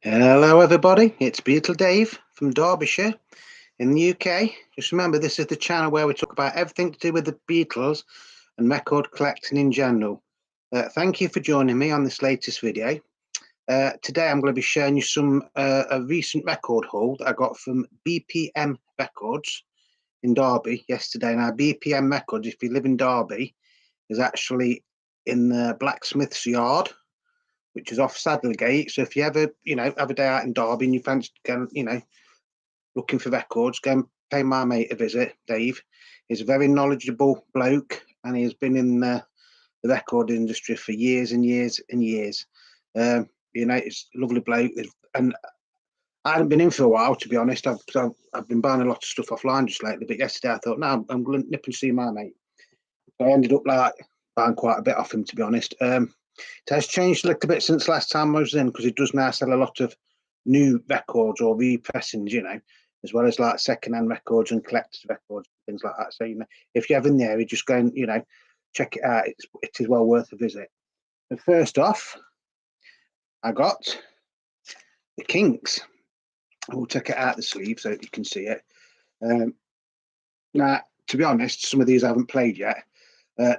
Hello, everybody. It's Beatle Dave from Derbyshire in the UK. Just remember, this is the channel where we talk about everything to do with the Beatles and record collecting in general. Thank you for joining me on this latest video. Today, I'm going to be showing you a recent record haul that I got from BPM Records in Derby yesterday. Now, BPM Records, if you live in Derby, is actually in the blacksmith's yard, which is off Saddlegate. So if you ever, have a day out in Derby and you fancy going, looking for records, go and pay my mate a visit, Dave. He's a very knowledgeable bloke and he has been in the record industry for years and years and years. It's a lovely bloke. And I hadn't been in for a while, to be honest. I've been buying a lot of stuff offline just lately, but yesterday I thought, no, I'm going to nip and see my mate. So I ended up buying quite a bit off him, to be honest. It has changed a little bit since last time I was in, because it does now sell a lot of new records or repressings, as well as like second-hand records and collector's records, things like that. So, if you're ever in the area, just go and, check it out. It is well worth a visit. But first off, I got the Kinks. We'll take it out of the sleeve so you can see it. Now, to be honest, some of these I haven't played yet.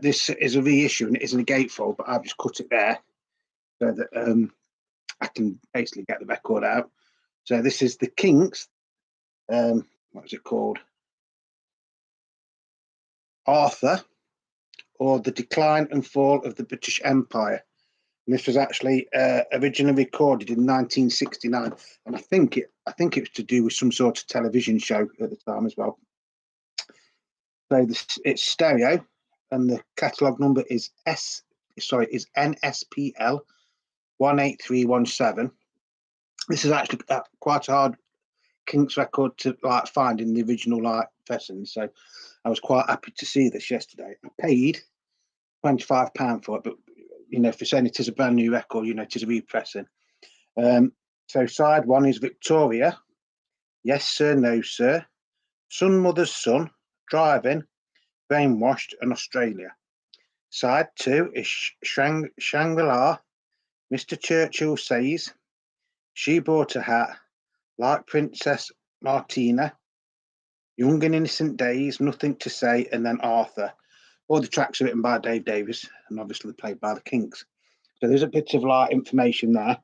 This is a reissue and it isn't a gatefold, but I've just cut it there so that I can basically get the record out. So this is the Kinks. What is it called? Arthur, or The Decline and Fall of the British Empire. And this was actually originally recorded in 1969, and I think it was to do with some sort of television show at the time as well. So it's stereo, and the catalogue number is NSPL 18317. This is actually quite a hard Kinks record to find in the original pressing, so I was quite happy to see this yesterday. I paid £25 for it, but if you're saying it is a brand new record, it is a repressing. So side one is Victoria, Yes Sir, No Sir, Son Mother's Son, Driving, Brainwashed, and Australia. Side two is Shangri-La, Mr. Churchill Says, She Bought a Hat, Like Princess Martina, Young and Innocent Days, Nothing to Say, and then Arthur. All the tracks are written by Dave Davis and obviously played by the Kinks. So there's a bit of information there.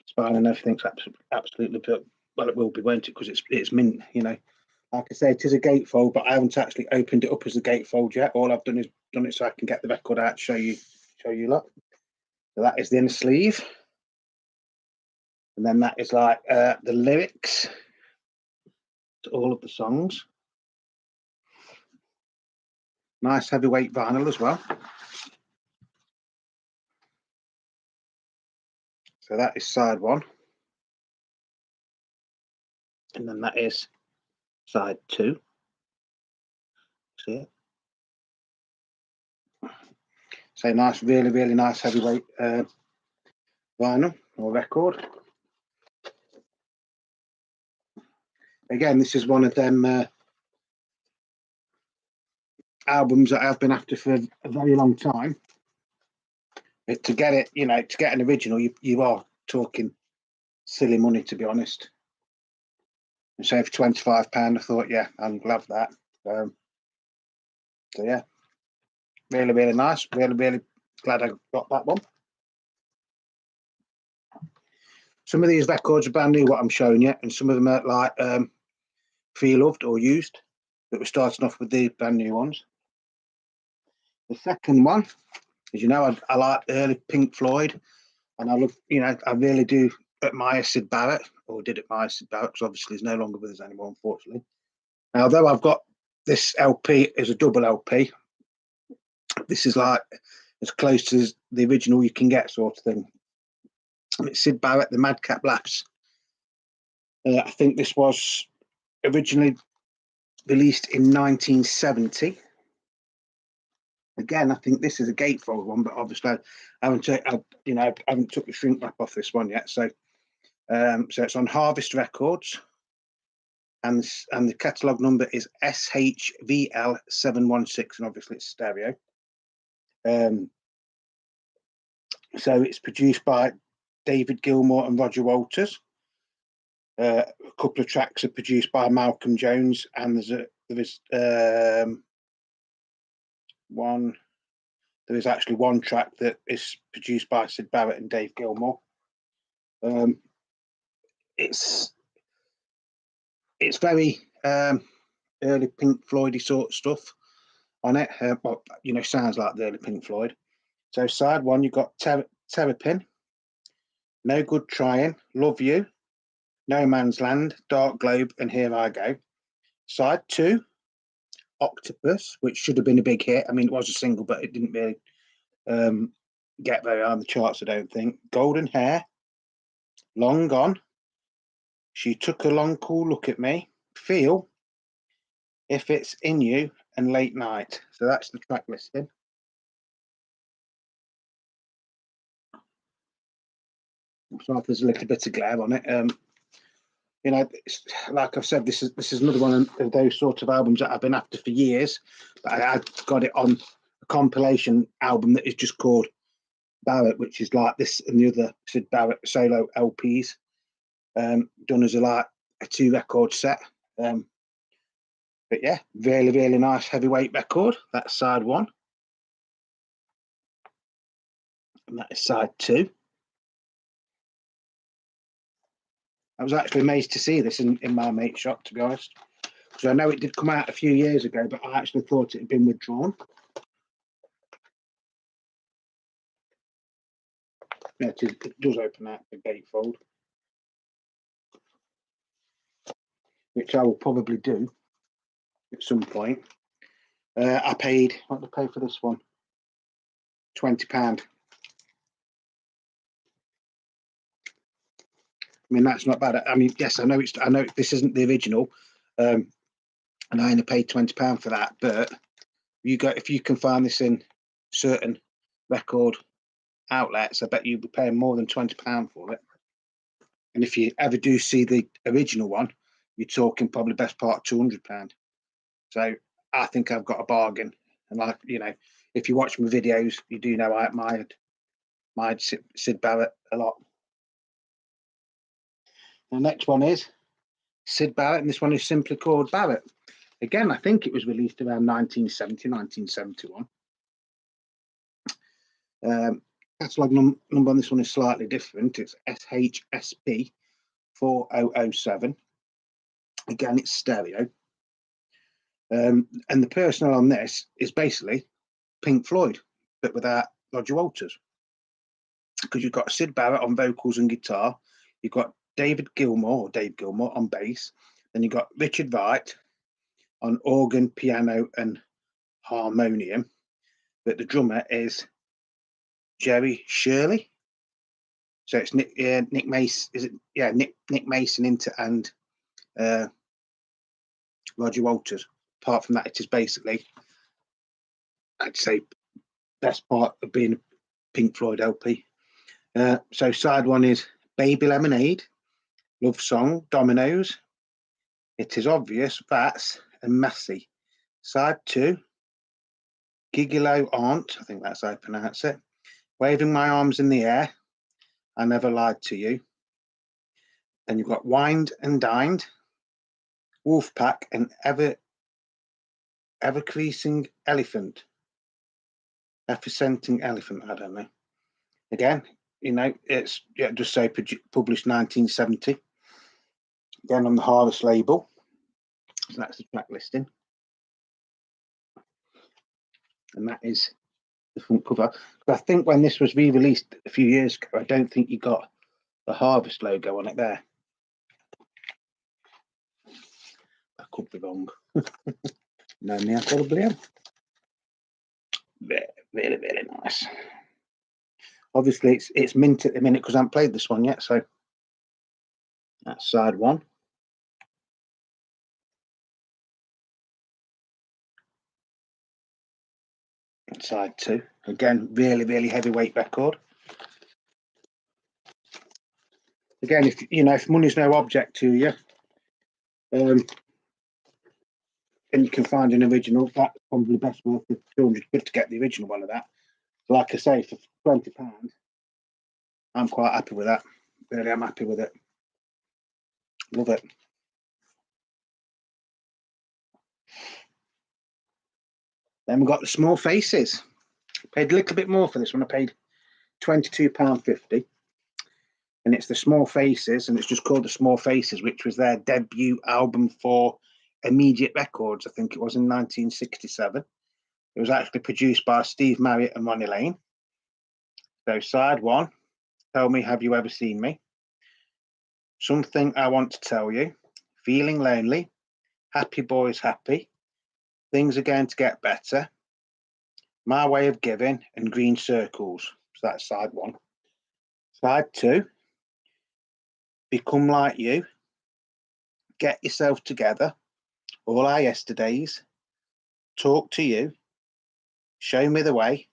Spine and everything's absolutely well, it will be, won't it? Because it's mint, Like I say, it is a gatefold, but I haven't actually opened it up as a gatefold yet. All I've done is done it so I can get the record out, show you lot. So that is the inner sleeve, and then that is the lyrics to all of the songs. Nice heavyweight vinyl as well. So that is side one, and then that is side two. See it? So nice, really, really nice heavyweight vinyl or record. Again, this is one of them albums that I've been after for a very long time. To get it, to get an original, you are talking silly money, to be honest. And so for £25, I thought, yeah, I'll love that. So yeah, really, really nice. Really, really glad I got that one. Some of these records are brand new, what I'm showing you, and some of them are pre-loved or used. But we're starting off with the brand new ones. The second one, as you know, I like early Pink Floyd, and I love, I really do admire Sid Barrett, or did admire Sid Barrett, because obviously he's no longer with us anymore, unfortunately. Now, although I've got this LP as a double LP, this is as close to the original you can get, sort of thing. It's Sid Barrett, the Madcap Laughs. I think this was originally released in 1970. Again, I think this is a gatefold one, but obviously I haven't took the shrink wrap off this one yet. So it's on Harvest Records, and the catalogue number is SHVL716, and obviously it's stereo. So it's produced by David Gilmour and Roger Walters. A couple of tracks are produced by Malcolm Jones, and there is actually one track that is produced by Sid Barrett and Dave Gilmour. It's very early Pink Floydy sort of stuff on it. Well, you know, sounds like the early Pink Floyd. So side one, you've got Terrapin, No Good Trying, Love You, No Man's Land, Dark Globe, and Here I Go. Side two, Octopus, which should have been a big hit. I mean, it was a single, but it didn't really get very high on the charts, I don't think. Golden Hair, Long Gone, She Took a Long Cool Look at Me, Feel, If It's In You, and Late Night. So that's the track listing. So if there's a little bit of glare on it. You know, like I've said, this is another one of those sort of albums that I've been after for years. But I got it on a compilation album that is just called Barrett, which is like this and the other Sid Barrett solo LPs, done as a 2-record set. But yeah, really, really nice heavyweight record. That's side one. And that is side two. I was actually amazed to see this in my mate's shop, to be honest. Because I know it did come out a few years ago, but I actually thought it had been withdrawn. Yeah, it does open out the gatefold, which I will probably do at some point. I paid, what did I pay for this one? £20. I mean, that's not bad. I mean, yes, I know this isn't the original, and I only paid £20 for that. But if you can find this in certain record outlets, I bet you'll be paying more than £20 for it. And if you ever do see the original one, you're talking probably best part £200. So I think I've got a bargain. And like, you know, if you watch my videos, you do know I admired Sid Barrett a lot. The next one is Sid Barrett, and this one is simply called Barrett. Again, I think it was released around 1970, 1971. Catalogue number on this one is slightly different. It's SHSP 4007. Again, it's stereo. And the personnel on this is basically Pink Floyd, but without Roger Walters. Because you've got Sid Barrett on vocals and guitar, you've got Dave Gilmour on bass, then you've got Richard Wright on organ, piano, and harmonium. But the drummer is Jerry Shirley. So it's Nick Mason. Is it? Yeah, Nick Mason and Roger Walters. Apart from that, it is basically, I'd say, best part of being a Pink Floyd LP. So side one is Baby Lemonade, Love Song, Dominoes, It Is Obvious, Vats, and Massey. Side two, Gigolo Aunt, I think that's how I pronounce it, Waving My Arms in the Air, I Never Lied to You. Then you've got Wined and Dined, Wolfpack, and Ever-Creasing Elephant. Effervescing Elephant, I don't know. Again, you know, it's just say published 1970. Again on the Hollis label. So that's the track listing. And that is the front cover. But I think when this was re-released a few years ago, I don't think you got the Harvest logo on it there. I could be wrong. No, me, I probably am. Really, really nice. Obviously, it's mint at the minute because I haven't played this one yet. So that's side one. And side two. Again, really, really heavyweight record. Again, if money's no object to you, and you can find an original, that's probably best worth the £200 to get the original one of that. Like I say, for £20, I'm quite happy with that. Really, I'm happy with it. Love it. Then we've got the Small Faces. Paid a little bit more for this one. I paid £22.50. And it's the Small Faces, and it's just called the Small Faces, which was their debut album for Immediate Records. I think it was in 1967. It was actually produced by Steve Marriott and Ronnie Lane. So side one, Tell Me Have You Ever Seen Me? Something I Want to Tell You, Feeling Lonely, Happy Boys Happy, Things Are Going to Get Better, My Way of Giving, and Green Circles. So that's side one. Side two, Become Like You, Get Yourself Together, All Our Yesterdays, Talk to You, Show Me the Way,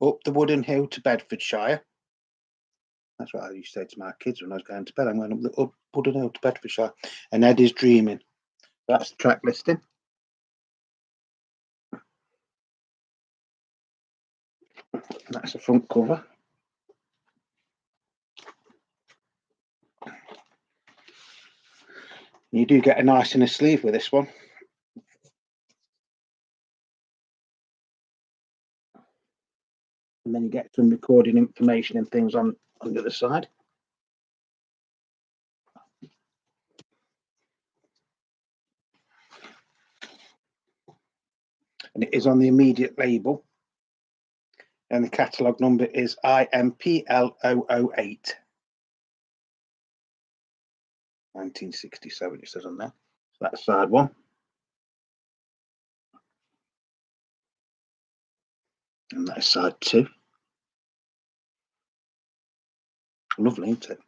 Up the Wooden Hill to Bedfordshire. That's what I used to say to my kids when I was going to bed. I'm going up the Wooden Hill to Bedfordshire. And Eddie's Dreaming. That's the track listing. That's the front cover. You do get a nice inner sleeve with this one. And then you get some recording information and things on the other side. And it is on the Immediate label. And the catalogue number is IMPL008. 1967, it says on there. So that's side one. And that's side two. Lovely, isn't it?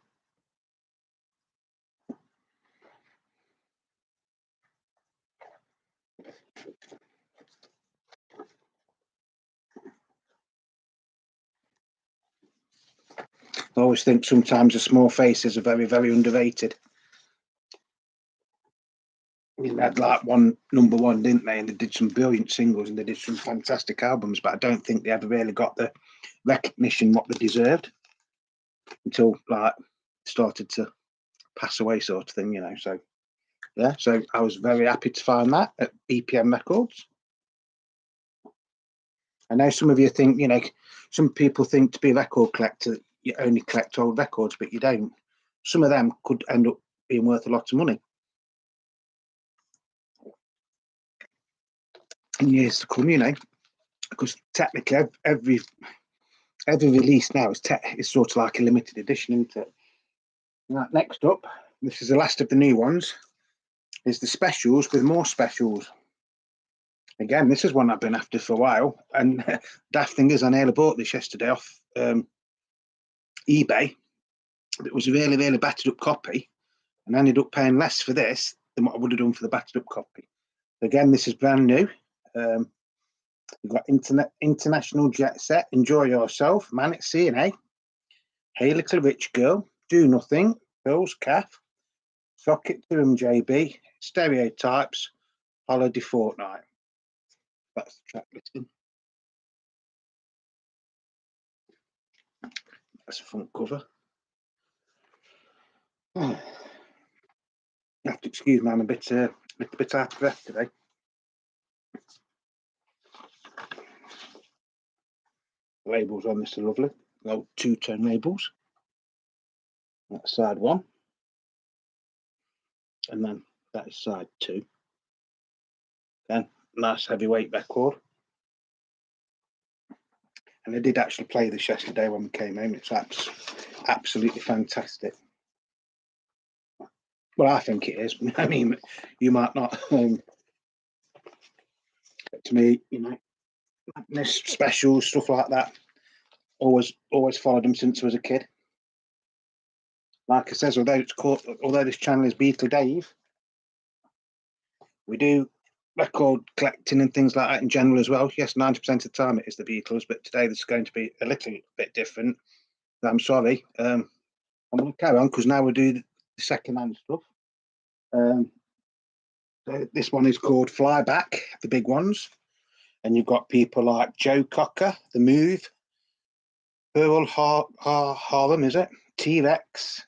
I always think sometimes the Small Faces are very, very underrated. They had like one number one, didn't they? And they did some brilliant singles and they did some fantastic albums, but I don't think they ever really got the recognition what they deserved until like started to pass away, sort of thing, you know. So yeah, so I was very happy to find that at BPM Records. I know some of you think, you know, some people think to be a record collector you only collect old records, but you don't. Some of them could end up being worth a lot of money in years to come, you know, because technically every release now is sort of like a limited edition, isn't it? Right, next up, this is the last of the new ones, is the specials with more specials. Again, this is one I've been after for a while, and daft thing is I nearly bought this yesterday off eBay. It was a really, really battered up copy, and I ended up paying less for this than what I would have done for the battered up copy. Again, this is brand new. We've got International Jet Set, Enjoy Yourself, Man at C&A, Hey Little Rich Girl, Do Nothing, Bill's Calf, Socket to MJB, Stereotypes, Holiday Fortnight. That's the track listing. That's the front cover. You have to excuse me, I'm a bit out of breath today. The labels on this are lovely. Old two-tone labels. That's side one. And then that is side two. Again, nice heavyweight record. And I did actually play this yesterday when we came home. It's absolutely fantastic. Well, I think it is. I mean, you might not. To me, you know, this special stuff like that. Always followed them since I was a kid. Like I says, although this channel is Beatle Dave, we do record collecting and things like that in general as well. Yes, 90% of the time it is the Beatles, but today this is going to be a little bit different. I'm sorry. I'm going to carry on because now we'll do the second-hand stuff. This one is called Flyback, the big ones. And you've got people like Joe Cocker, The Move, Pearl Harlem, is it? T-Rex,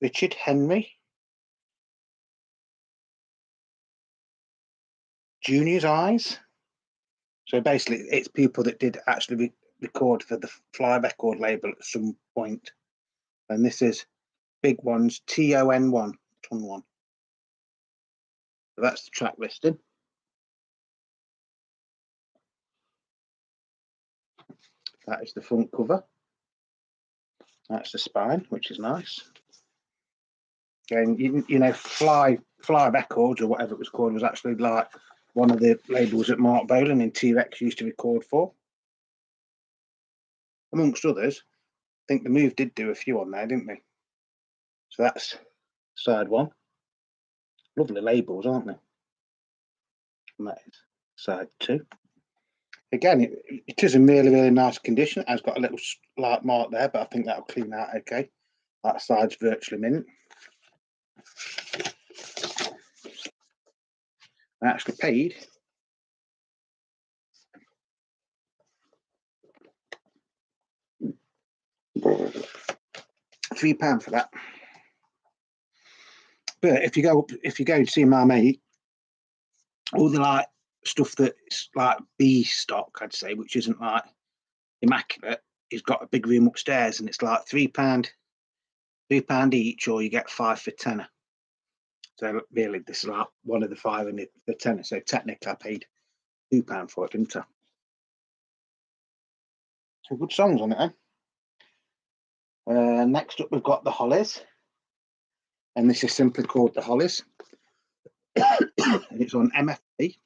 Richard Henry, Junior's Eyes. So basically, it's people that did actually record for the Fly record label at some point. And this is Big Ones, TON1, Ton 1. So that's the track listing. That is the front cover. That's the spine, which is nice. And you know, Fly Records, or whatever it was called, was actually like one of the labels that Mark Bolan and T-Rex used to record for, amongst others. I think The Move did do a few on there, didn't they? So that's side one. Lovely labels, aren't they? And that is side two. Again, it is in really, really nice condition. It has got a little light mark there, but I think that'll clean out okay. That side's virtually mint. I actually paid £3 for that. But if you go and see my mate, all the like stuff that's like B stock, I'd say, which isn't like immaculate, he's got a big room upstairs, and it's like £3 each, or you get 5 for tenner. So really, this is like one of the 5 and the tenner. So technically, I paid £2 for it, didn't I? Some good songs on it, eh? Next up, we've got the Hollis, and this is simply called the Hollis. And it's on MFP,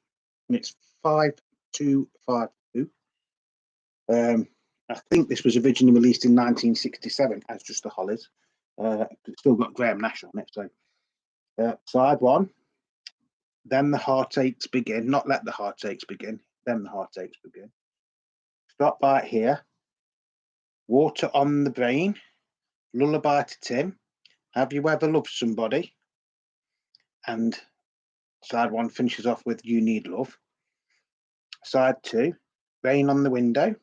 and it's 5252. I think this was originally released in 1967 as just the Hollis. It's still got Graham Nash on it. So side one, Then the Heartaches Begin, not Let the Heartaches Begin, Then the Heartaches Begin. Stop right here. Water on the Brain, Lullaby to Tim, Have You Ever Loved Somebody? And side one finishes off with You Need Love. Side two, Rain on the Window,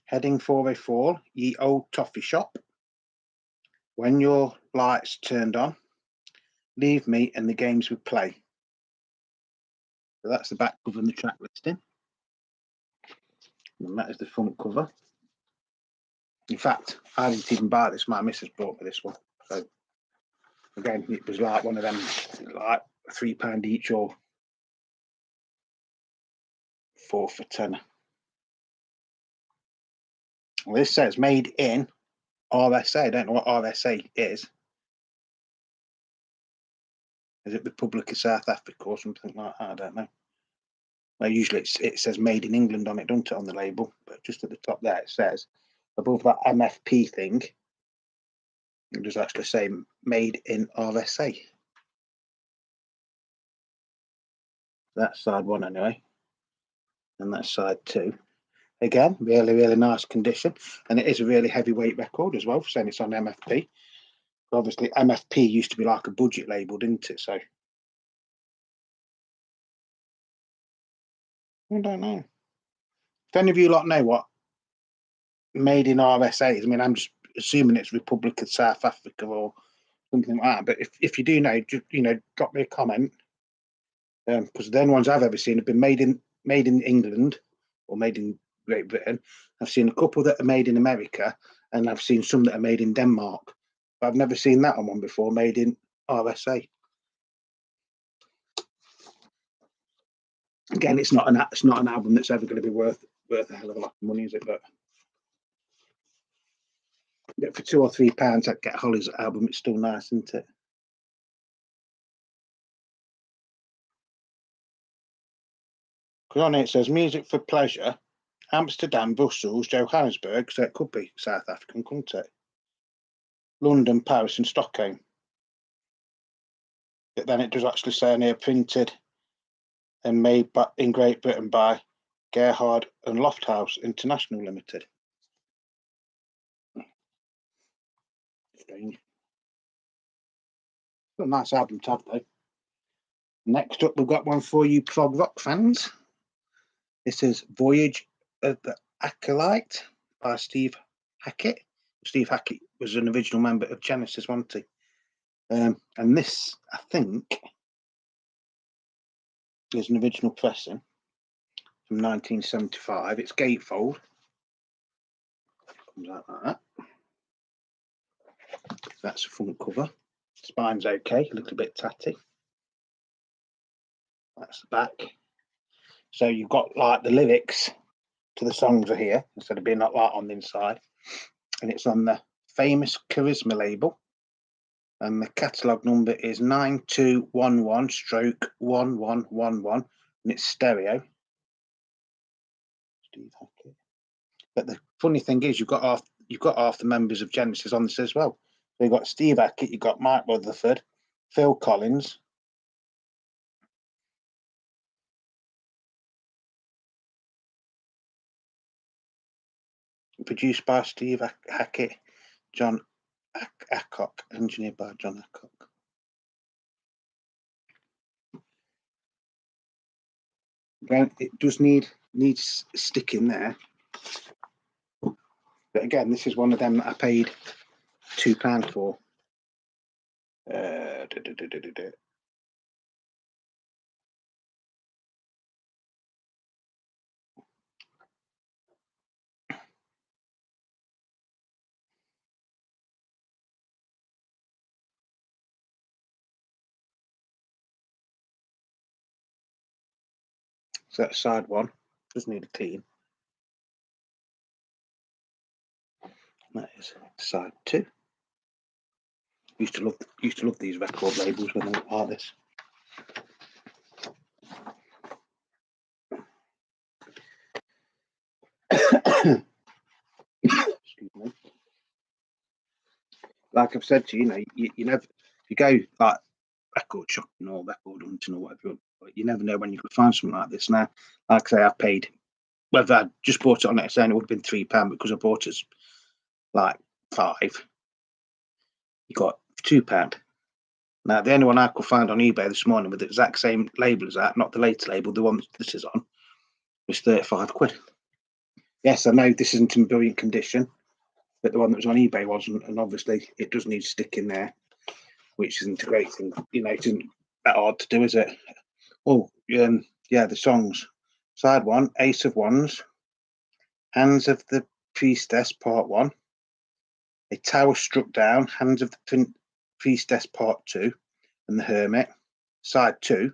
Heading for a Fall, Ye Old Toffee Shop, When Your Lights Turned On, Leave Me and the Games We Play. So that's the back cover and the track listing. And that is the front cover. In fact, I didn't even buy this. My missus bought me this one. So again, it was like one of them, like £3 each or 4 for tenner. Well, this says made in RSA. I don't know what RSA is. Is it Republic of South Africa or something like that? I don't know. Well, usually it says made in England on it, doesn't it, on the label? But just at the top there, it says above that MFP thing, it does actually say made in RSA. That's side one anyway. And that's side two. Again, really, really nice condition. And it is a really heavyweight record as well, for saying it's on MFP. Obviously, MFP used to be like a budget label, didn't it? So I don't know. If any of you lot know what made in RSA is, I mean, I'm just assuming it's Republic of South Africa or something like that. But if you do know, just, drop me a comment. Because the only ones I've ever seen have been made in England or made in Great Britain. I've seen a couple that are made in America, and I've seen some that are made in Denmark. But I've never seen that one before, made in RSA. Again, it's not an album that's ever going to be worth a hell of a lot of money, is it? But for £2 or £3, I'd get Hollis' album. It's still nice, isn't it? Because on it says music for pleasure, Amsterdam, Brussels, Johannesburg, so it could be South African, couldn't it? London, Paris, and Stockholm. But then it does actually say in here printed and made in Great Britain by Gerhard and Lofthouse International Limited. Strange. It's a nice album to have, though. Next up, we've got one for you prog rock fans. This is Voyage of the Acolyte by Steve Hackett. Steve Hackett was an original member of Genesis, wasn't he? And this, I think, is an original pressing from 1975. It's gatefold. Comes out like that. That's the front cover. Spine's okay, a little bit tatty. That's the back. So you've got like the lyrics to the songs are here instead of being like on the inside. And it's on the famous Charisma label. And the catalogue number is 9211/1111, and it's stereo. Steve Hackett. But the funny thing is, you've got half the members of Genesis on this as well. So you've got Steve Hackett, you've got Mike Rutherford, Phil Collins. Produced by Steve Hackett, John Acolyte, engineered by John Acolyte. Again, it does need sticking there. But again, this is one of them that I paid £2 for. So that's side one. Does need a clean. That is side two. Used to love these record labels when they were like this. Excuse me. Like I've said to you, you never, if you go like record shopping or record hunting or whatever, you never know when you could find something like this. Now, like I say, I've paid, whether I just bought it on its own, it would have been £3 because I bought it like £5. You got £2. Now, the only one I could find on eBay this morning with the exact same label as that, not the later label, the one this is on, was £35. Yes, I know this isn't in brilliant condition, but the one that was on eBay wasn't, and obviously it does need stick in there, which isn't a great thing. It isn't that hard to do, is it? Oh, yeah, the songs. Side one, Ace of Wands, Hands of the Priestess, Part 1, A Tower Struck Down, Hands of the Priestess, Part 2, and The Hermit. Side 2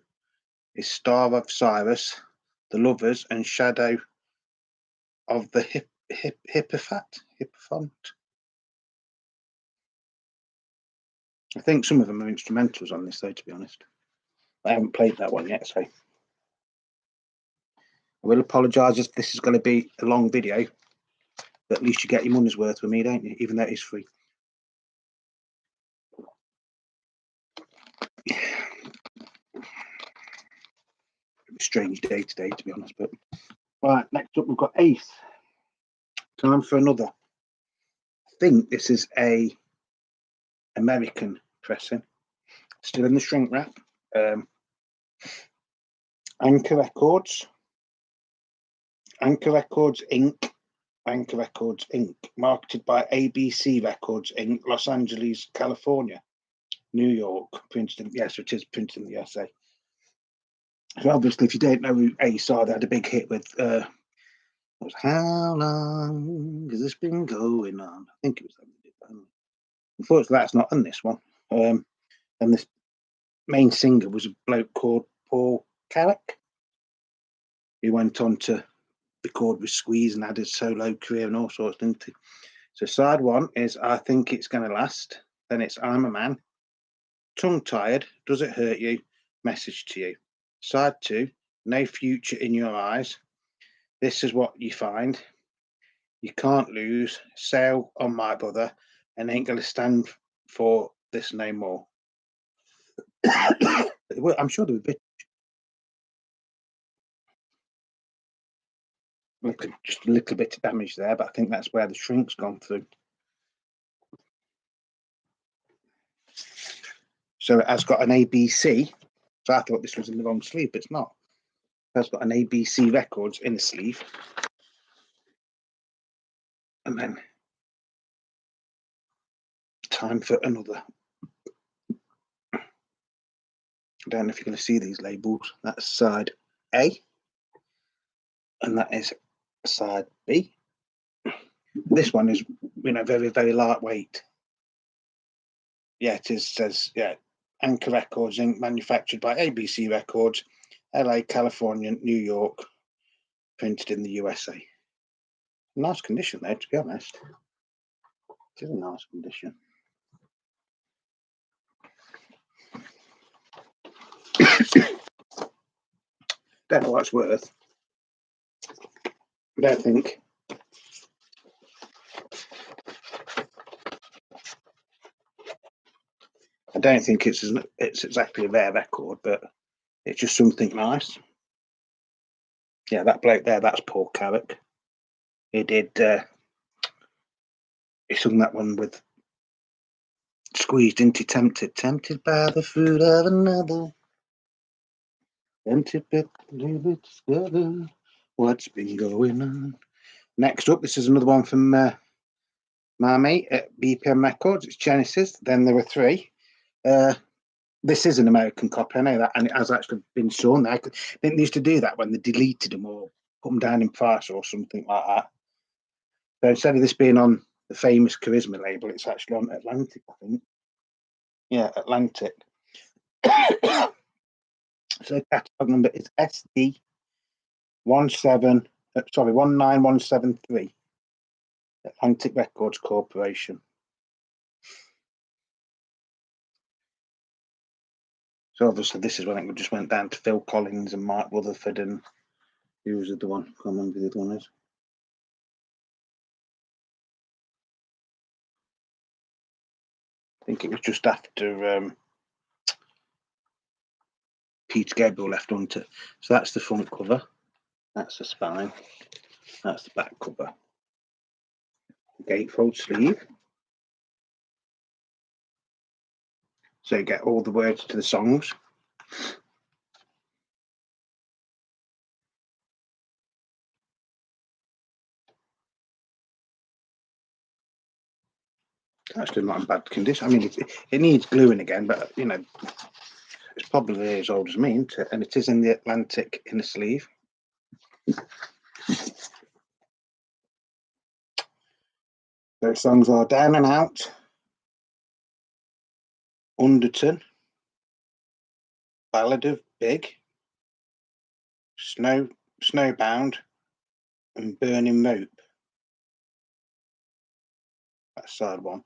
is Star of Cyrus, The Lovers, and Shadow of the Hierophant. I think some of them are instrumentals on this, though, to be honest. I haven't played that one yet, so I will apologise if this is going to be a long video, but at least you get your money's worth with me, don't you? Even though it is free. Strange day today, to be honest. But right, next up we've got Ace. Time for another. I think this is a American pressing, still in the shrink wrap. Anchor Records Inc. Anchor Records Inc. Marketed by ABC Records Inc. Los Angeles, California, New York. Printed in, yes, it is printed in the USA. So obviously, if you don't know who Ace are, they had a big hit with How Long Has This Been Going On? I think it was that. Unfortunately, that's not on this one. And this main singer was a bloke called Paul Carrack, who went on to record with Squeeze and had a solo career and all sorts, didn't he? So side one is I Think It's Gonna Last. Then it's I'm a Man. Tongue Tied, Does It Hurt You? Message to You. Side two, No Future in Your Eyes. This Is What You Find. You Can't Lose. Sail on My Brother. And Ain't Gonna Stand for This No More. I'm sure there would be just a little bit of damage there, but I think that's where the shrink's gone through. So it has got an ABC. So I thought this was in the wrong sleeve, but it's not. It has got an ABC Records in the sleeve. And then time for another. I don't know if you're going to see these labels. That's side A, and that is side B. This one is, very, very lightweight. Yeah, it is. Says, yeah, Anchor Records Inc., manufactured by ABC Records, LA, California, New York, printed in the USA. Nice condition there, to be honest. It is a nice condition. Don't know what it's worth. I don't think. I don't think it's exactly a rare record, but it's just something nice. Yeah, that bloke there, that's Paul Carrick. He did. He sung that one with Squeezed into tempted by the fruit of another. Tempted to discover what's been going on. Next up, this is another one from my mate at BPM Records. It's Genesis. Then there were three. This is an American copy, I know that, and it has actually been shown there. Didn't they used to do that when they deleted them or put them down in price or something like that? So instead of this being on the famous Charisma label, it's actually on Atlantic, I think. Yeah, Atlantic. So the catalogue number is SD 19173. Atlantic Records Corporation. So obviously this is when it just went down to Phil Collins and Mark Rutherford, and who was the other one? I can't remember who the other one is. I think it was just after Peter Gabriel left, wasn't it? So that's the front cover. That's the spine. That's the back cover. Gatefold sleeve. So you get all the words to the songs. It's actually not in bad condition. I mean, it needs gluing again, but it's probably as old as me, isn't it? And it is in the Atlantic inner sleeve. Those songs are Down and Out, Underton, Ballad of Big, Snowbound, and Burning Rope. That's side one.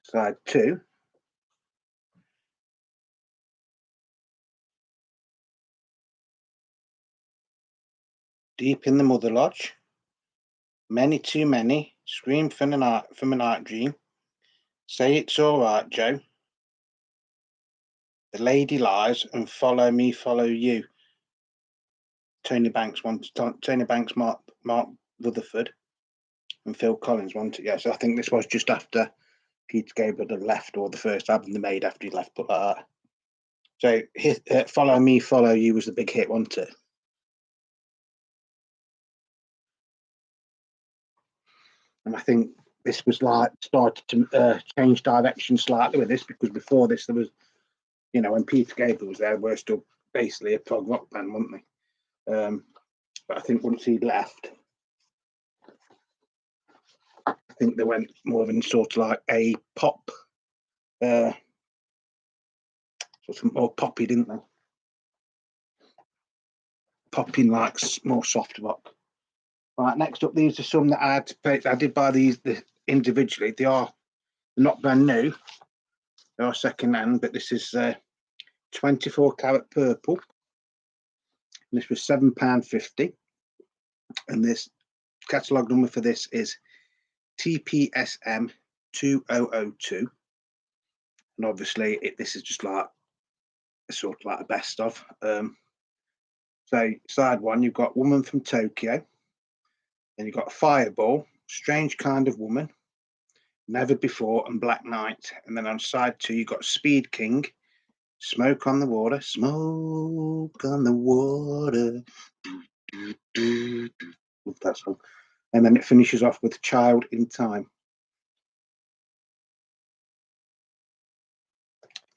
Side two. Deep in the Mother Lodge, Many Too Many, Scream from a Night Dream, Say It's All Right, Joe, The Lady Lies, and Follow Me, Follow You. Tony Banks, Mark Rutherford, and Phil Collins wanted. Yeah, so I think this was just after Peter Gabriel had left, or the first album they made after he left. But so Follow Me, Follow You was the big hit, wasn't it? And I think this was like started to change direction slightly with this, because before this there was, when Peter Gabriel was there, we're still basically a prog rock band, weren't they? But I think once he'd left, I think they went more of in sort of like a pop, sort of more poppy, didn't they? Popping like more soft rock. Right, next up, these are some that I had to pay. I did buy these individually. They're not brand new. They are second hand, but this is 24 Karat Purple. And this was £7.50. And this catalogue number for this is TPSM 2002. And obviously, this is just like sort of like a best of. So side one, you've got Woman from Tokyo. Then you've got Fireball, Strange Kind of Woman, Never Before, and Black Knight. And then on side two, you've got Speed King, Smoke on the Water, Smoke on the Water. Love that song. and then it finishes off with Child in Time.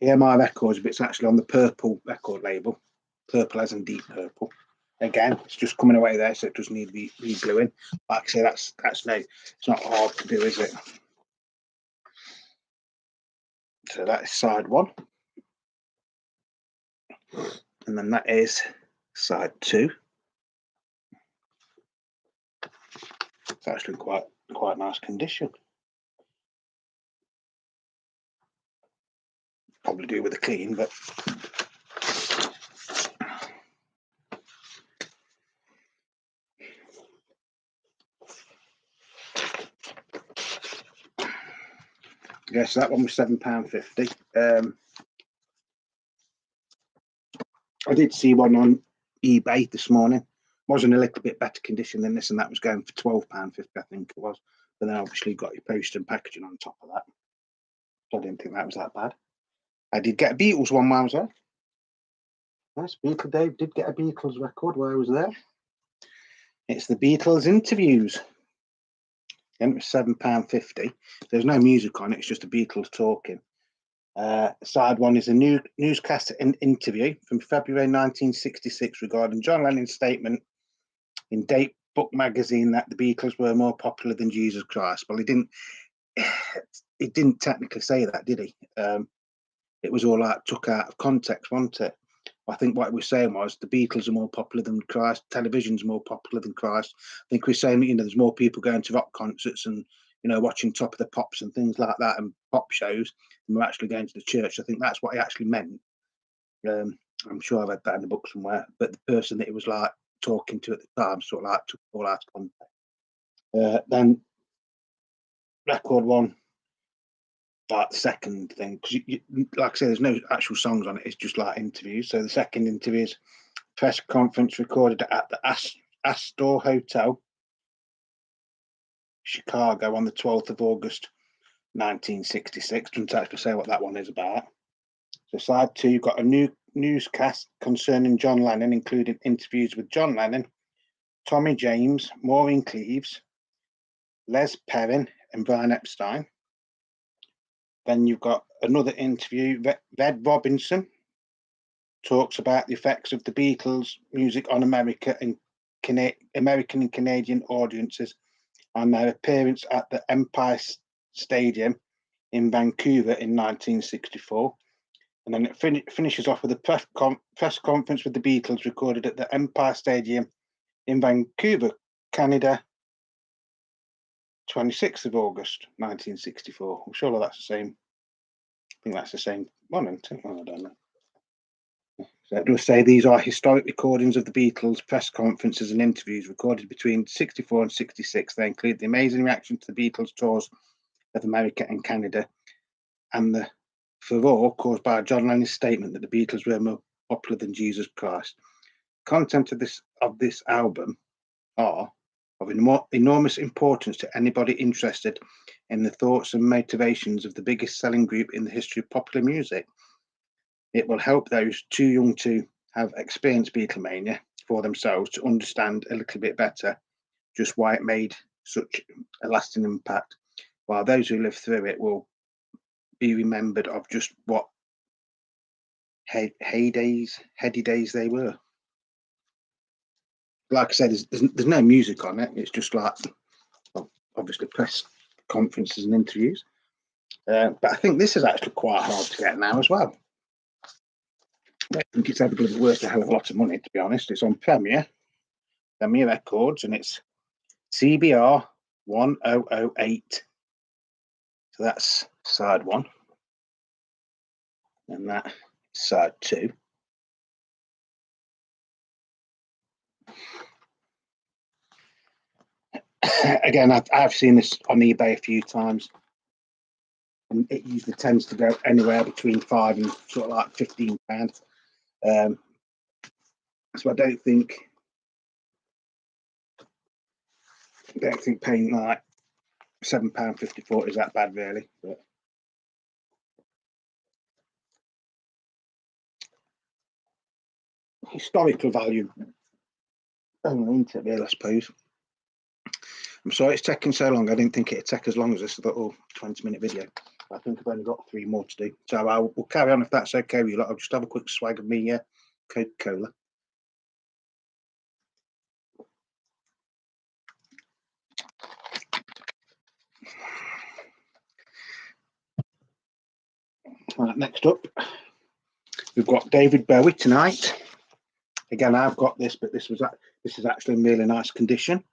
EMI Records, but it's actually on the Purple record label. Purple as in deep purple. Again, it's just coming away there, so it does need to be re-gluing. Like I say, that's no, it's not hard to do, is it? So that is side one, and then that is side two. It's actually quite nice condition. Probably do with a clean, but yeah, so that one was £7.50. I did see one on eBay this morning. Was in a little bit better condition than this, and that was going for £12.50, I think it was. But then obviously got your post and packaging on top of that. So I didn't think that was that bad. I did get a Beatles one while I was there. Yes, Beatle Dave did get a Beatles record while I was there. It's the Beatles interviews. And it was £7.50. There's no music on it, it's just the Beatles talking. Side one is a new newscast interview from February 1966 regarding John Lennon's statement in Date Book magazine that the Beatles were more popular than Jesus Christ. Well, he didn't technically say that, did he? It was all like took out of context, wasn't it? I think what he was saying was the Beatles are more popular than Christ. Television's more popular than Christ. I think we're saying, there's more people going to rock concerts and, watching Top of the Pops and things like that and pop shows than we're actually going to the church. I think that's what he actually meant. I'm sure I read that in the book somewhere. But the person that he was like talking to at the time sort of like took all out of context. Then record one, like the second thing, because like I say, there's no actual songs on it. It's just like interviews. So the second interview is press conference recorded at the Astor Hotel, Chicago, on the 12th of August, 1966. Doesn't actually say what that one is about. So side two, you've got a new newscast concerning John Lennon, including interviews with John Lennon, Tommy James, Maureen Cleaves, Les Perrin, and Brian Epstein. Then you've got another interview. Red Robinson talks about the effects of the Beatles' music on American and Canadian audiences and their appearance at the Empire Stadium in Vancouver in 1964. And then it finishes off with a press conference with the Beatles recorded at the Empire Stadium in Vancouver, Canada, 26th of August, 1964. I'm sure that's the same. I think that's the same one, isn't it? Oh, I don't know. So it does say these are historic recordings of the Beatles' press conferences and interviews recorded between 64 and 66. They include the amazing reaction to the Beatles' tours of America and Canada and the furore caused by John Lennon's statement that the Beatles were more popular than Jesus Christ. Content of this album are of enormous importance to anybody interested in the thoughts and motivations of the biggest selling group in the history of popular music. It will help those too young to have experienced Beatlemania for themselves to understand a little bit better just why it made such a lasting impact, while those who live through it will be remembered of just what heady days they were. Like I said, there's no music on it. It's just like, obviously, press conferences and interviews. But I think this is actually quite hard to get now as well. I think it's ever going to be worth a hell of a lot of money, to be honest. It's on Premiere Records, and it's CBR 1008. So that's side one. And that's side two. Again, I've seen this on eBay a few times, and it usually tends to go anywhere between £5 and sort of like £15. So I don't think paying like £7.54 is that bad, really. But historical value, isn't it, really, I suppose. I'm sorry it's taking so long. I didn't think it'd take as long as this. I thought, oh, 20-minute video. I think I've only got 3 more to do. So we'll carry on if that's okay with you. I'll just have a quick swag of me Coca-Cola. Right, next up, we've got David Bowie tonight. Again, I've got this, but this is actually in really nice condition.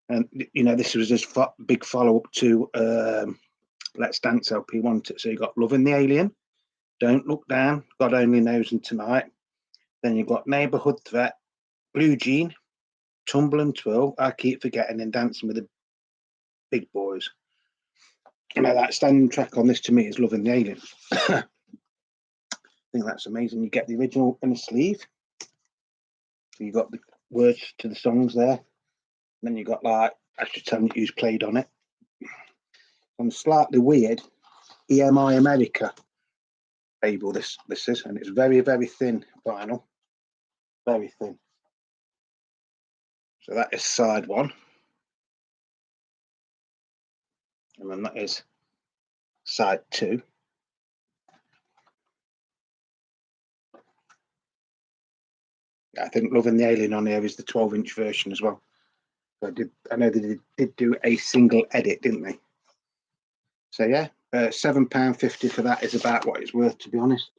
And you know, this was his big follow-up to Let's Dance LP, wasn't it? So you got Loving the Alien, Don't Look Down, God Only Knows, and Tonight. Then you've got Neighborhood Threat, Blue Jean, Tumble and Twirl, I Keep Forgetting, and Dancing with the Big Boys. You know, that standing track on this to me is Loving the Alien. I think that's amazing. You get the original in a sleeve. You got the words to the songs there. Then you got like actually telling you who's played on it. And slightly weird EMI America label this is, and it's very, very thin vinyl. Very thin. So that is side 1. And then that is side 2. I think Loving the Alien on here is the 12-inch version as well. So I know they did do a single edit, didn't they? So yeah, £7.50 for that is about what it's worth, to be honest.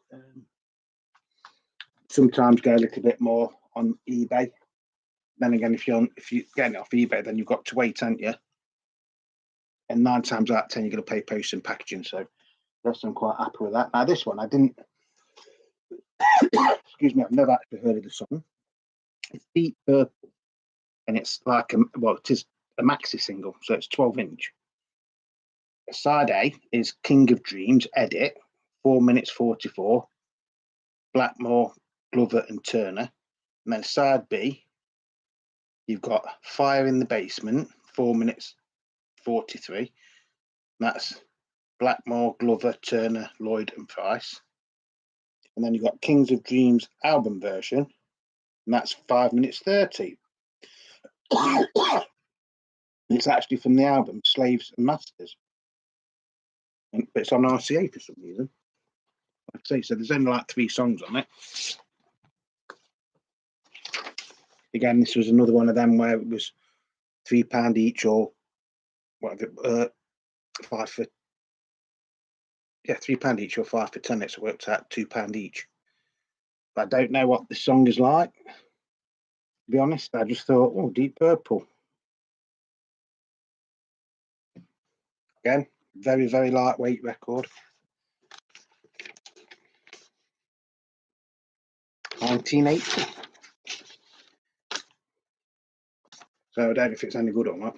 Sometimes go a little bit more on eBay. Then again, if you're getting it off eBay, then you've got to wait, haven't you? And 9 times out of 10, you're going to pay post and packaging. So yes, I'm quite happy with that. Now this one, I didn't. Excuse me, I've never actually heard of the song. It's Deep Purple, and it's like it is a maxi single, so it's 12-inch. Side A is King of Dreams edit, 4 minutes 44. Blackmore, Glover, and Turner. And then side B, you've got Fire in the Basement, 4 minutes 43. That's Blackmore, Glover, Turner, Lloyd, and Price. And then you've got Kings of Dreams album version, and that's 5 minutes 30. It's actually from the album Slaves and Masters, but it's on RCA for some reason. Like I say, so there's only like 3 songs on it. Again, this was another one of them where it was £3 each, or whatever, 5 for £3 each, or 5 for 10. It's worked out £2 each. But I don't know what the song is like. To be honest, I just thought, oh, Deep Purple. Again, very, very lightweight record. 1980. So I don't know if it's any good or not.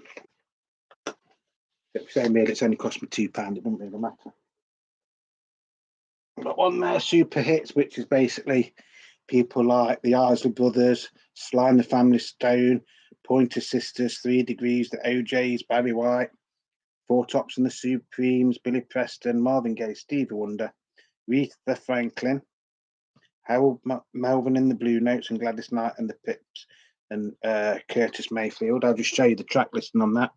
If they made it's only cost me £2, it wouldn't really matter. Got one there, Super Hits, which is basically people like the Isley Brothers, Sly and the Family Stone, Pointer Sisters, 3 Degrees, the OJs, Barry White, Four Tops and the Supremes, Billy Preston, Marvin Gaye, Stevie Wonder, Aretha Franklin, Harold Melvin and the Blue Notes, and Gladys Knight and the Pips, and Curtis Mayfield. I'll just show you the track listing on that.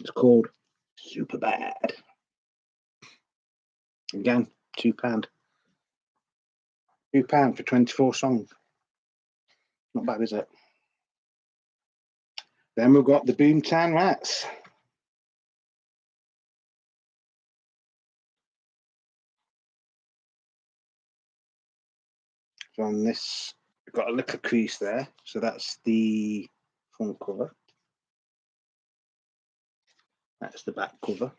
It's called Super Bad. Again, £2. £2 for 24 songs. Not bad, is it? Then we've got the Boomtown Rats. So on this, we've got a little crease there. So that's the front cover. That's the back cover.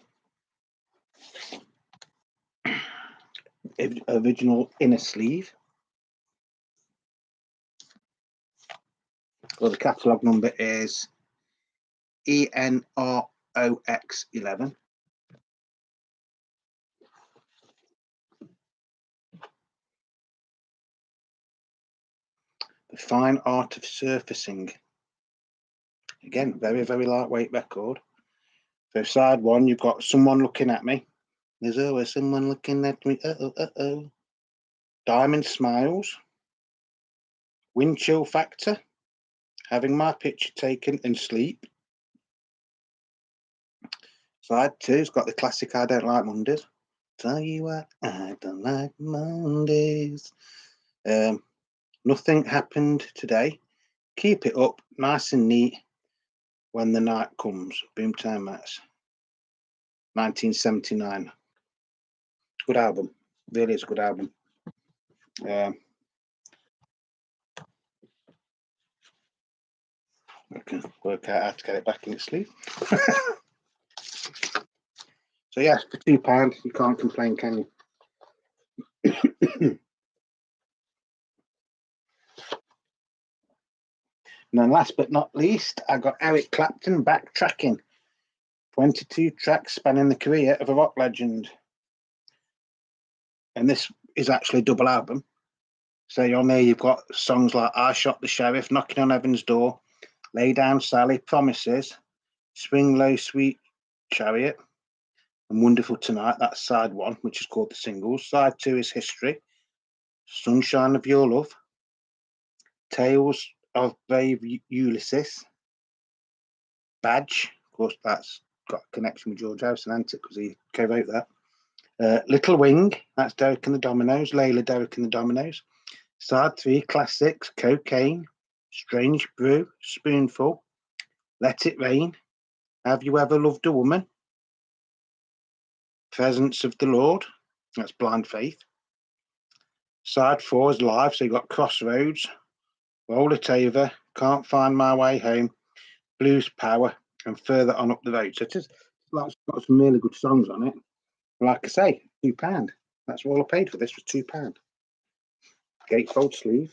Original inner sleeve. Well, the catalogue number is ENROX11. The Fine Art of Surfacing. Again, very, very lightweight record. So side 1, you've got Someone Looking at Me. There's always someone looking at me. Uh-oh, uh-oh. Diamond Smiles. Wind Chill Factor. having my picture taken and sleep. Side 2's got the classic I Don't Like Mondays. Tell you what, I don't like Mondays. Nothing happened today. Keep it up, nice and neat. When the Night Comes. Boomtown Mats. 1979. Good album. Really is a good album. I can work out how to get it back in its sleeve. So yes, for £2, you can't complain, can you? And then last but not least, I got Eric Clapton Backtracking. 22 tracks spanning the career of a rock legend. And this is actually a double album. So on there you've got songs like I Shot the Sheriff, Knocking on Heaven's Door, Lay Down Sally, Promises, Swing Low Sweet Chariot, and Wonderful Tonight. That's side 1, which is called the singles. Side 2 is History, Sunshine of Your Love, Tales of Brave Ulysses, Badge. Of course, that's got a connection with George Harrison, hasn't it? Because he co-wrote that. Little Wing, that's Derek and the Dominoes, Layla, Derek and the Dominoes. Side 3, Classics, Cocaine, Strange Brew, Spoonful, Let It Rain, Have You Ever Loved a Woman, Presence of the Lord, that's Blind Faith. Side 4 is Live, so you've got Crossroads, Roll It Over, Can't Find My Way Home, Blues Power, and Further On Up the Road. So it's got some really good songs on it. Like I say, £2. That's all I paid for this, was £2. Gatefold sleeve.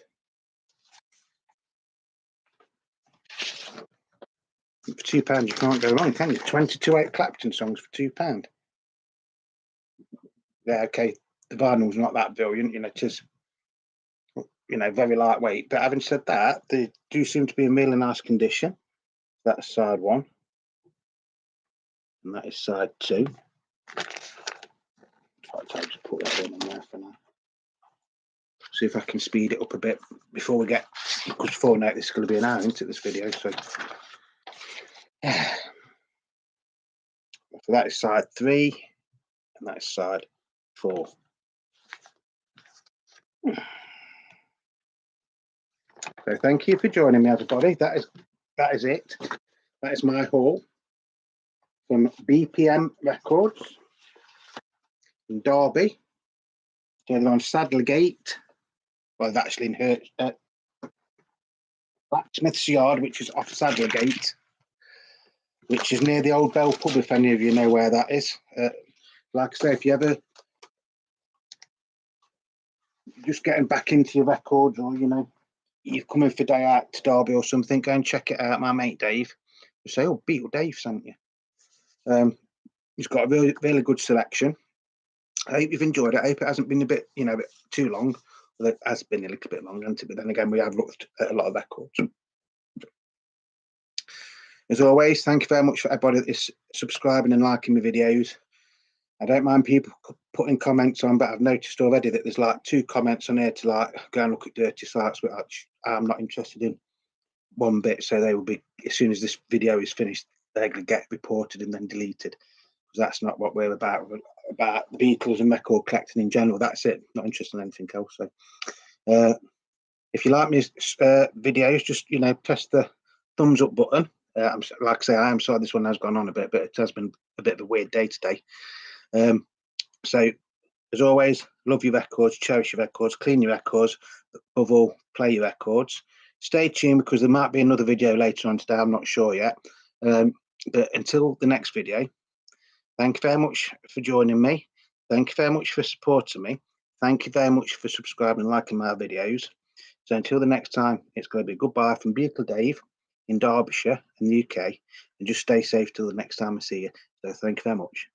For £2, you can't go wrong, can you? 22 Eric Clapton songs for £2. Yeah, okay. The vinyl's not that brilliant, it is, very lightweight. But having said that, they do seem to be in really nice condition. That's side 1. And that is side 2. I'll just put that in there for now. See if I can speed it up a bit before we get, because before now this is going to be an hour into this video. So that is side 3, and that is side 4. So thank you for joining me, everybody. That is it. That is my haul from BPM Records in Derby. So they're on Saddlegate. Well, they're actually in Blacksmith's Yard, which is off Saddlegate, which is near the Old Bell Pub, if any of you know where that is. Like I say, if you ever just getting back into your records, or you're coming for a day out to Derby or something, go and check it out. My mate Dave, you say, "Oh, Beatle Dave sent you." He's got a really, really good selection. I hope you've enjoyed it. I hope it hasn't been a bit too long. Well, it has been a little bit long, hasn't it? But then again, we have looked at a lot of records. As always, thank you very much for everybody that is subscribing and liking my videos. I don't mind people putting comments on, but I've noticed already that there's like 2 comments on here to go and look at dirty sites, which I'm not interested in one bit. So they will be, as soon as this video is finished, they're going to get reported and then deleted, because that's not what we're about. We're about the Beatles and record collecting in general. That's it. Not interested in anything else. So if you like my videos, just press the thumbs up button. Like I say, I am sorry this one has gone on a bit, but it has been a bit of a weird day today. So as always, love your records, cherish your records, clean your records, above all, play your records. Stay tuned, because there might be another video later on today. I'm not sure yet. But until the next video, thank you very much for joining me. Thank you very much for supporting me. Thank you very much for subscribing and liking my videos. So until the next time, it's going to be goodbye from Beatle Dave in Derbyshire in the UK. And just stay safe till the next time I see you. So thank you very much.